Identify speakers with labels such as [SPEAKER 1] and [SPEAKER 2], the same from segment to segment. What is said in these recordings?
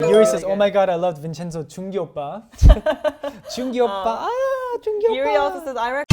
[SPEAKER 1] Yuri says, "Oh my God, I loved Vincenzo 중기 오빠." 중기 오빠, 중기 오빠.
[SPEAKER 2] Yuri also says, I recommend.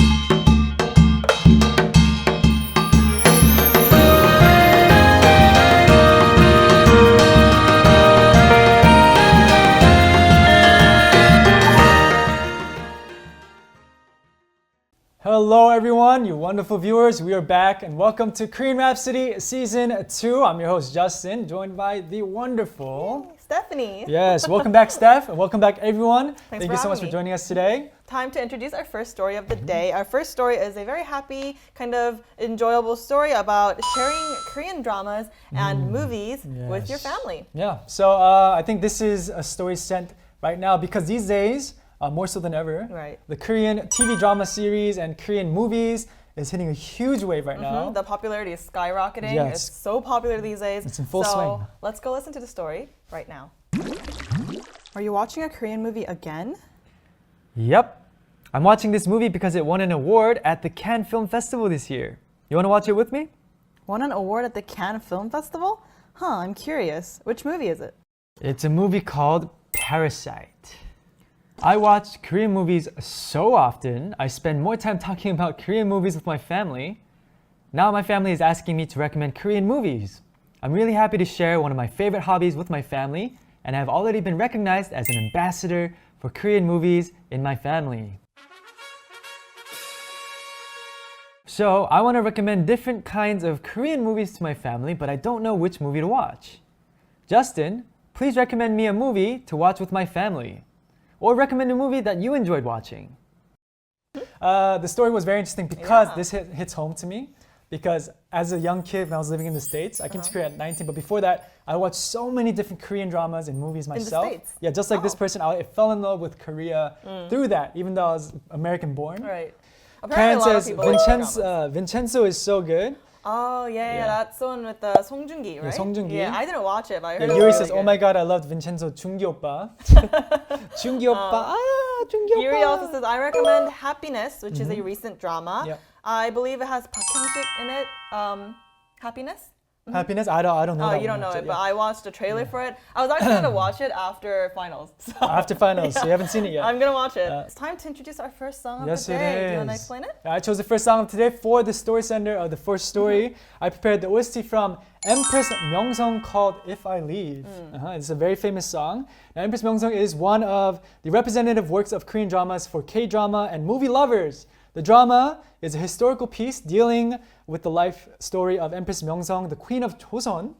[SPEAKER 1] Hello everyone, you wonderful viewers. We are back and welcome to Korean Rhapsody Season 2. I'm your host Justin, joined by the wonderful
[SPEAKER 2] Stephanie.
[SPEAKER 1] Yes, welcome back Steph, and welcome back everyone.
[SPEAKER 2] Thanks
[SPEAKER 1] Thank
[SPEAKER 2] for
[SPEAKER 1] you so much
[SPEAKER 2] having
[SPEAKER 1] for
[SPEAKER 2] me.
[SPEAKER 1] joining us today.
[SPEAKER 2] Time to introduce our first story of the day. Our first story is a very happy, kind of enjoyable story about sharing Korean dramas and movies with your family.
[SPEAKER 1] Yeah, so I think this is a story sent right now because these days, more so than ever,
[SPEAKER 2] Right.
[SPEAKER 1] the Korean TV drama series and Korean movies is hitting a huge wave right now.
[SPEAKER 2] The popularity is skyrocketing.
[SPEAKER 1] Yes.
[SPEAKER 2] It's so popular these days.
[SPEAKER 1] It's in full
[SPEAKER 2] so
[SPEAKER 1] swing.
[SPEAKER 2] Let's go listen to the story right now. Are you watching a Korean movie again?
[SPEAKER 1] Yep. I'm watching this movie because it won an award at the Cannes Film Festival this year. You want to watch it with me?
[SPEAKER 2] Won an award at the Cannes Film Festival? Huh, I'm curious. Which movie is it?
[SPEAKER 1] It's a movie called Parasite. I watch Korean movies so often, I spend more time talking about Korean movies with my family. Now my family is asking me to recommend Korean movies. I'm really happy to share one of my favorite hobbies with my family, and I've already been recognized as an ambassador for Korean movies in my family. So I want to recommend different kinds of Korean movies to my family, but I don't know which movie to watch. Justin, please recommend me a movie to watch with my family. Or recommend a movie that you enjoyed watching. The story was very interesting because this hits home to me. Because as a young kid, when I was living in the States, I came to Korea at 19, but before that, I watched so many different Korean dramas and movies myself.
[SPEAKER 2] States?
[SPEAKER 1] Yeah, just like this person, I fell in love with Korea through that, even though I was American born.
[SPEAKER 2] Right.
[SPEAKER 1] Karen
[SPEAKER 2] Apparently, a lot of
[SPEAKER 1] says,
[SPEAKER 2] people like dramas.
[SPEAKER 1] Vincenzo is so good.
[SPEAKER 2] Oh, yeah,
[SPEAKER 1] Yeah.
[SPEAKER 2] that's the one with Song Joong-ki, right?
[SPEAKER 1] Song Joong-ki.
[SPEAKER 2] Yeah, I didn't watch it, but I heard
[SPEAKER 1] Yeah,
[SPEAKER 2] it was
[SPEAKER 1] Yuri
[SPEAKER 2] really
[SPEAKER 1] says, "Oh
[SPEAKER 2] good.
[SPEAKER 1] my God, I loved Vincenzo 중기 오빠." 중기 오빠, 중기 오빠.
[SPEAKER 2] Yuri also says, I recommend Happiness, which is a recent drama.
[SPEAKER 1] Yep.
[SPEAKER 2] I believe it has Park Hyung-sik in it. Happiness?
[SPEAKER 1] Happiness? I don't know
[SPEAKER 2] Oh,
[SPEAKER 1] that
[SPEAKER 2] you
[SPEAKER 1] one
[SPEAKER 2] don't know
[SPEAKER 1] actually,
[SPEAKER 2] it, but I watched a trailer for it. I was actually going to watch it after finals. So
[SPEAKER 1] After finals, so you haven't seen it yet.
[SPEAKER 2] I'm going to watch it. It's time to introduce our first song of
[SPEAKER 1] Yes,
[SPEAKER 2] the
[SPEAKER 1] it
[SPEAKER 2] day. Do you want to
[SPEAKER 1] is.
[SPEAKER 2] explain it?
[SPEAKER 1] I chose the first song of today for the story center of the first story. I prepared the OST from Empress Myeongseong called If I Leave. It's a very famous song. Now, Empress Myeongseong is one of the representative works of Korean dramas for K-drama and movie lovers. The drama is a historical piece dealing with the life story of Empress Myeongseong, the Queen of Joseon.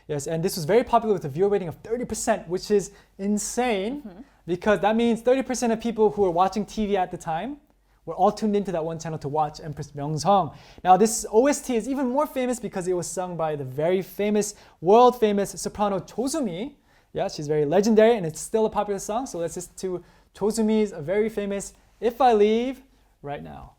[SPEAKER 1] Yes, and this was very popular with a viewer rating of 30%, which is insane because that means 30% of people who were watching TV at the time were all tuned into that one channel to watch Empress Myeongseong. Now this OST is even more famous because it was sung by the very famous, world famous soprano Cho Soo-mi. Yeah, she's very legendary and it's still a popular song. So let's listen to Cho Soo-mi's very famous If I Leave right now.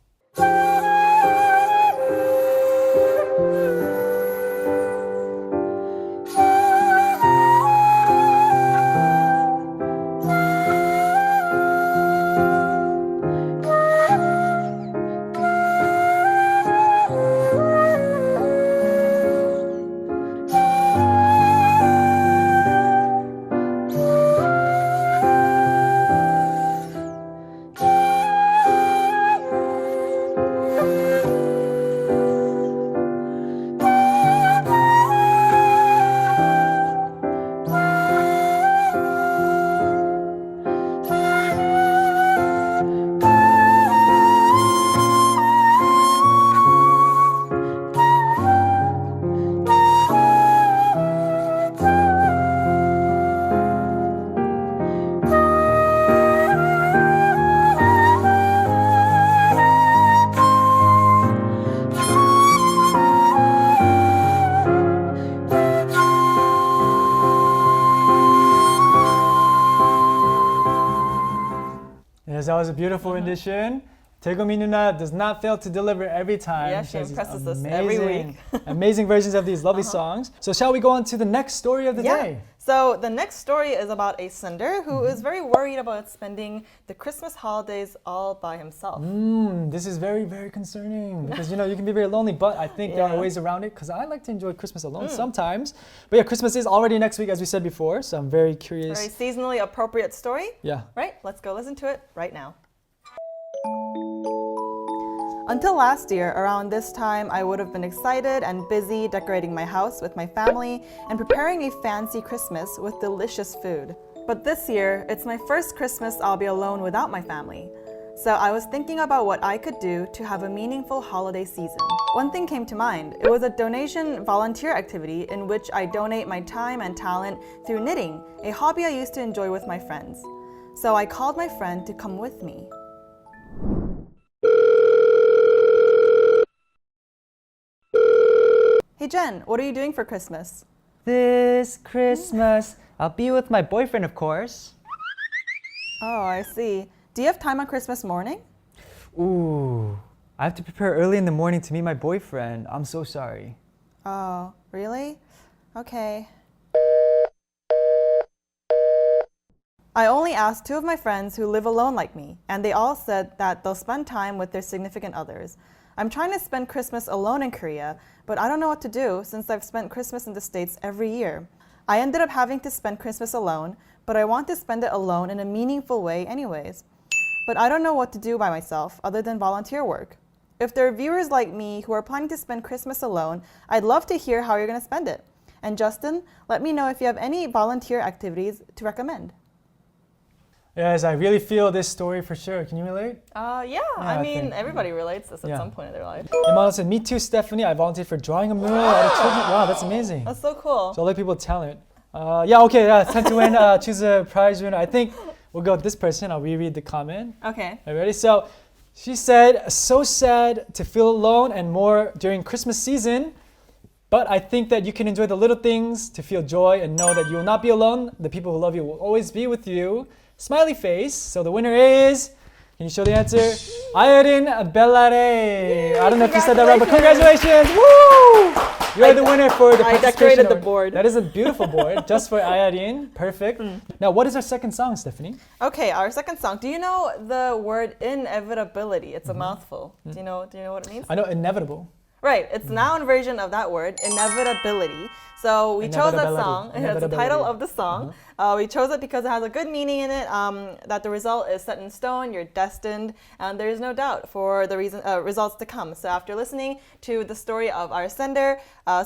[SPEAKER 1] Yes, that was a beautiful rendition. Taegumi Nuna does not fail to deliver every time.
[SPEAKER 2] Yeah, she
[SPEAKER 1] has these
[SPEAKER 2] impresses us every week.
[SPEAKER 1] amazing versions of these lovely songs. So shall we go on to the next story of the day?
[SPEAKER 2] So the next story is about a sender who is very worried about spending the Christmas holidays all by himself.
[SPEAKER 1] This is very, very concerning because you can be very lonely, but I think there are
[SPEAKER 2] Yeah.
[SPEAKER 1] ways around it because I like to enjoy Christmas alone sometimes. But yeah, Christmas is already next week, as we said before, so I'm very curious.
[SPEAKER 2] Very seasonally appropriate story.
[SPEAKER 1] Yeah.
[SPEAKER 2] Right? Let's go listen to it right now. Until last year, around this time, I would have been excited and busy decorating my house with my family and preparing a fancy Christmas with delicious food. But this year, it's my first Christmas I'll be alone without my family. So I was thinking about what I could do to have a meaningful holiday season. One thing came to mind. It was a donation volunteer activity in which I donate my time and talent through knitting, a hobby I used to enjoy with my friends. So I called my friend to come with me. Hey Jen, what are you doing for Christmas?
[SPEAKER 1] This Christmas, I'll be with my boyfriend, of course.
[SPEAKER 2] Oh, I see. Do you have time on Christmas morning?
[SPEAKER 1] Ooh, I have to prepare early in the morning to meet my boyfriend. I'm so sorry.
[SPEAKER 2] Oh, really? Okay. I only asked 2 of my friends who live alone like me, and they all said that they'll spend time with their significant others. I'm trying to spend Christmas alone in Korea, but I don't know what to do since I've spent Christmas in the States every year. I ended up having to spend Christmas alone, but I want to spend it alone in a meaningful way anyways. But I don't know what to do by myself other than volunteer work. If there are viewers like me who are planning to spend Christmas alone, I'd love to hear how you're going to spend it. And Justin, let me know if you have any volunteer activities to recommend.
[SPEAKER 1] Yes, I really feel this story for sure. Can you relate?
[SPEAKER 2] Yeah,
[SPEAKER 1] I
[SPEAKER 2] I mean,
[SPEAKER 1] think-
[SPEAKER 2] everybody relates this at
[SPEAKER 1] Yeah.
[SPEAKER 2] some point in their life.
[SPEAKER 1] Imana said, me too, Stephanie. I volunteered for drawing a mural at a children. Wow, that's amazing.
[SPEAKER 2] That's so cool.
[SPEAKER 1] So I like people's talent. It's time to win. Choose a prize winner. I think we'll go with this person. I'll reread the comment.
[SPEAKER 2] Okay.
[SPEAKER 1] Are you ready? So she said, so sad to feel alone and more during Christmas season. But I think that you can enjoy the little things to feel joy and know that you will not be alone. The people who love you will always be with you. Smiley face. So the winner is, can you show the answer? Ayerin Bellare. I don't know if you said that right, but congratulations. Woo! You're the winner for the
[SPEAKER 2] I
[SPEAKER 1] participation
[SPEAKER 2] decorated the
[SPEAKER 1] award.
[SPEAKER 2] board.
[SPEAKER 1] That is a beautiful board, just for Ayerin. Perfect. Now, what is our second song, Stephanie?
[SPEAKER 2] Okay, our second song. Do you know the word inevitability? It's a mouthful. Do you know what it means?
[SPEAKER 1] I know inevitable.
[SPEAKER 2] Right, it's noun version of that word, inevitability. So we chose that
[SPEAKER 1] Inevitability.
[SPEAKER 2] song. It's the title
[SPEAKER 1] Inevitability.
[SPEAKER 2] of the song. We chose it because it has a good meaning in it, that the result is set in stone, you're destined, and there is no doubt for the results to come. So after listening to the story of our sender,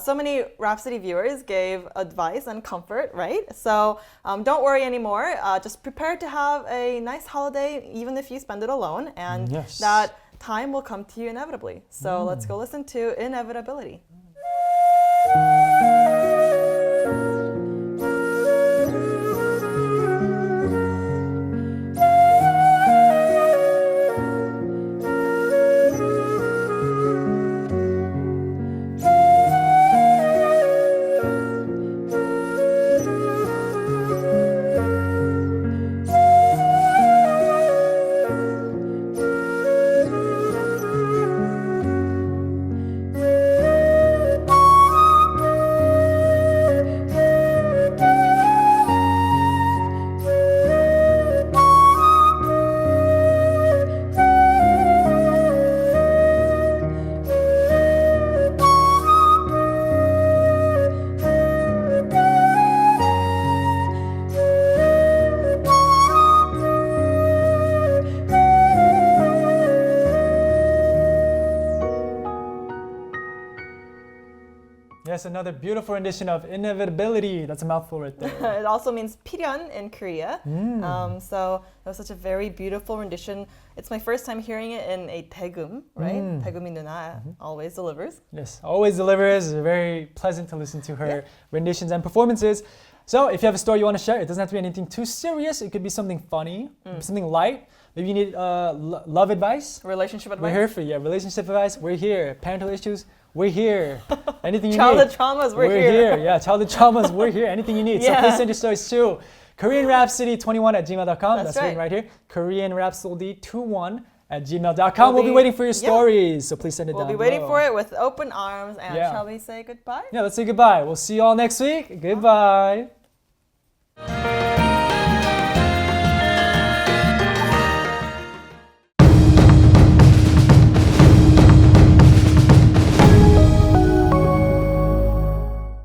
[SPEAKER 2] so many Rhapsody viewers gave advice and comfort, right? So don't worry anymore. Just prepare to have a nice holiday, even if you spend it alone, and
[SPEAKER 1] Yes.
[SPEAKER 2] that time will come to you inevitably. So let's go listen to Inevitability.
[SPEAKER 1] Yes, another beautiful rendition of Inevitability. That's a mouthful right there.
[SPEAKER 2] It also means 필연 in Korea. So it was such a very beautiful rendition. It's my first time hearing it in a daegum, right? Daegum이 누나 always delivers.
[SPEAKER 1] Yes, always delivers. Very pleasant to listen to her renditions and performances. So if you have a story you want to share, it doesn't have to be anything too serious. It could be something funny, something light. Maybe you need love advice.
[SPEAKER 2] Relationship advice.
[SPEAKER 1] We're here for you. Relationship advice, we're here. Parental issues, we're here. Anything you
[SPEAKER 2] Childhood
[SPEAKER 1] need.
[SPEAKER 2] traumas, we're
[SPEAKER 1] here. Yeah, childhood traumas, we're here. Anything you need. So
[SPEAKER 2] Yeah.
[SPEAKER 1] please send your stories to KoreanRhapsody21@gmail.com.
[SPEAKER 2] That's
[SPEAKER 1] written
[SPEAKER 2] right.
[SPEAKER 1] right here. KoreanRhapsody21@gmail.com. We'll be waiting for your
[SPEAKER 2] Yep.
[SPEAKER 1] stories. So please send it
[SPEAKER 2] We'll
[SPEAKER 1] down
[SPEAKER 2] be waiting
[SPEAKER 1] below.
[SPEAKER 2] for it with open arms. And
[SPEAKER 1] Yeah.
[SPEAKER 2] shall we say goodbye?
[SPEAKER 1] Yeah, let's say goodbye. We'll see you all next week. Goodbye.